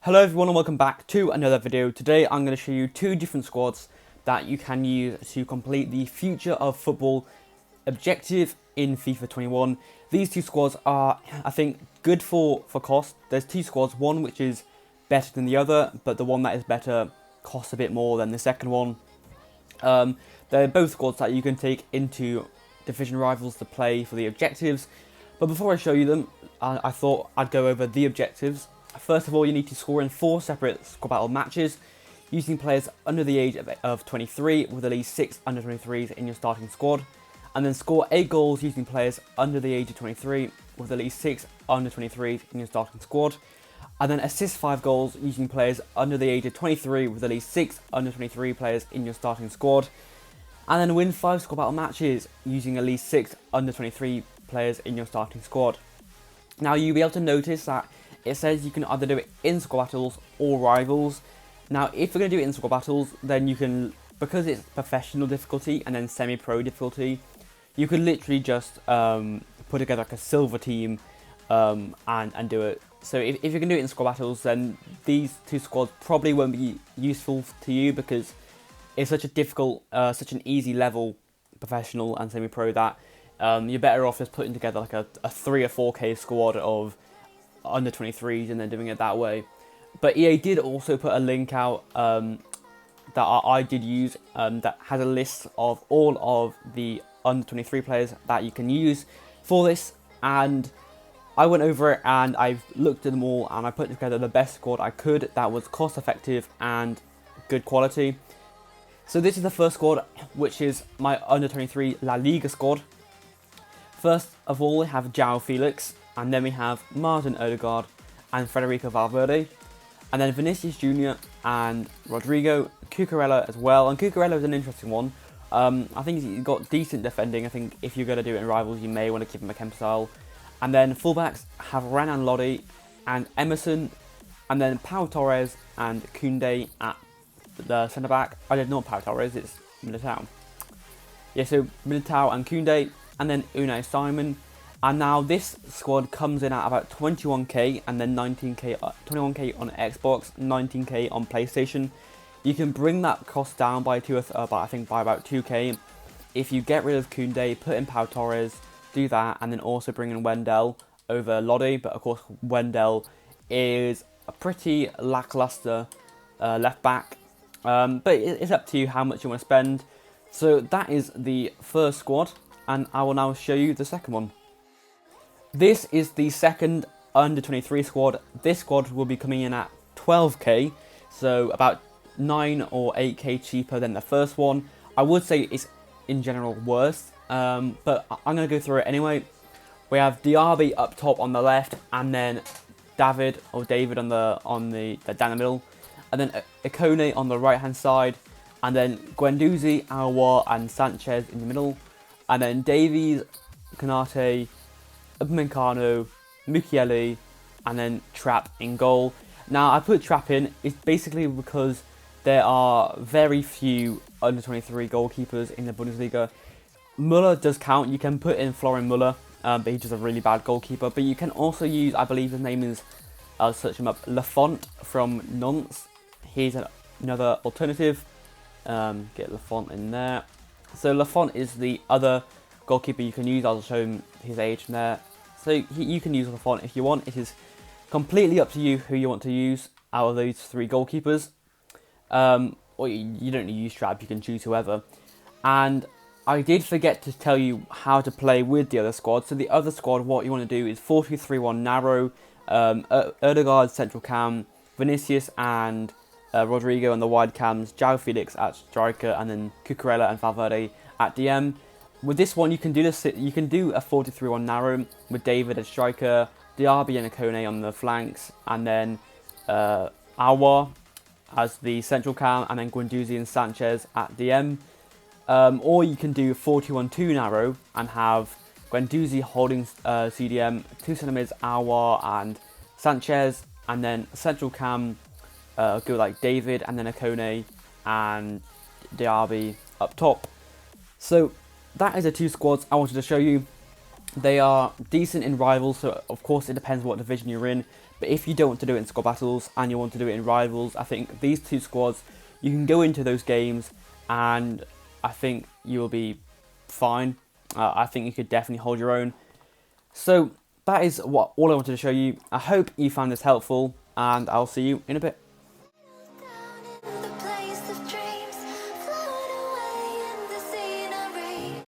Hello everyone and welcome back to another video. Today I'm going to show you two different squads that you can use to complete the Future of Football objective in FIFA 21. These two squads are, I think, good for cost. There's two squads, one which is better than the other, but the one that is better costs a bit more than the second one. They're both squads that you can take into division rivals to play for the objectives. But before I show you them, I thought I'd go over the objectives. First of all, you need to score in 4 separate squad battle matches using players under the age of 23 with at least 6 under 23s in your starting squad, and then score 8 goals using players under the age of 23 with at least 6 under 23s in your starting squad, and then assist 5 goals using players under the age of 23 with at least 6 under 23 players in your starting squad, and then win 5 squad battle matches using at least 6 under 23 players in your starting squad. Now you'll be able to notice that it says you can either do it in squad battles or rivals. Now if you're going to do it in squad battles, then you can, because it's professional difficulty and then semi-pro difficulty, you can literally just put together like a silver team and do it. So if you can do it in squad battles, then these two squads probably won't be useful to you because it's such a difficult, such an easy level professional and semi-pro that you're better off just putting together like a 3 or 4k squad of under 23s and then doing it that way. But EA did also put a link out that I did use that has a list of all of the under 23 players that you can use for this, and I went over it and I've looked at them all and I put together the best squad I could that was cost effective and good quality. So this is the first squad, which is my under 23 La Liga squad. First of all, we have João Felix, and then we have Martin Odegaard and Federico Valverde, and then Vinicius Jr. and Rodrigo, Cucurella as well. And Cucurella is an interesting one. I think he's got decent defending. I think if you're going to do it in rivals, you may want to give him a chem style. And then fullbacks have Renan Lodi and Emerson, and then Pau Torres and Koundé at the centre back. I did not Pau Torres, it's Militao. Yeah, so Militao and Koundé, and then Unai Simon. And now this squad comes in at about 21k and then 19k, 21k on Xbox, 19k on PlayStation. You can bring that cost down by I think by about 2k if you get rid of Koundé, put in Pau Torres, do that, and then also bring in Wendell over Lodi. But of course, Wendell is a pretty lackluster left back. But it's up to you how much you want to spend. So that is the first squad, and I will now show you the second one. This is the second under 23 squad. This squad will be coming in at 12k, so about 9 or 8k cheaper than the first one. I would say it's in general worse, but I'm going to go through it anyway. We have Diaby up top on the left, and then David on the down the middle, and then Ikone on the right hand side, and then Guendouzi, Aouar and Sanchez in the middle, and then Davies, Konate, Upamecano, Mukiele, and then Trapp in goal. Now I put Trapp in, it's basically because there are very few under 23 goalkeepers in the Bundesliga. Muller does count, you can put in Florian Muller, but he's just a really bad goalkeeper. But you can also use, I believe his name is, I'll search him up, Lafont from Nantes. He's another alternative. Get Lafont in there. So Lafont is the other goalkeeper you can use. I'll show him his age from there. So you can use Lafont if you want. It is completely up to you who you want to use out of those 3 goalkeepers. Or you don't need to use Trapp, you can choose whoever. And I did forget to tell you how to play with the other squad. So the other squad, what you want to do is 4-2-3-1 narrow, Odegaard central cam, Vinicius and Rodrigo on the wide cams, João Felix at striker, and then Cucurella and Valverde at DM. With this one, you can do this. You can do a 4-2-3-1 narrow with David as striker, Diaby and Ikone on the flanks, and then Aouar as the central cam, and then Guendouzi and Sanchez at DM. Or you can do 4-2-1-2 narrow and have Guendouzi holding CDM, 2 centimeters Aouar and Sanchez, and then central cam go like David and then Ikone and Diaby up top. So that is the 2 squads I wanted to show you. They are decent in rivals, so of course it depends what division you're in. But if you don't want to do it in squad battles and you want to do it in rivals, I think these two squads, you can go into those games and I think you will be fine. I think you could definitely hold your own. So that is all I wanted to show you. I hope you found this helpful, and I'll see you in a bit.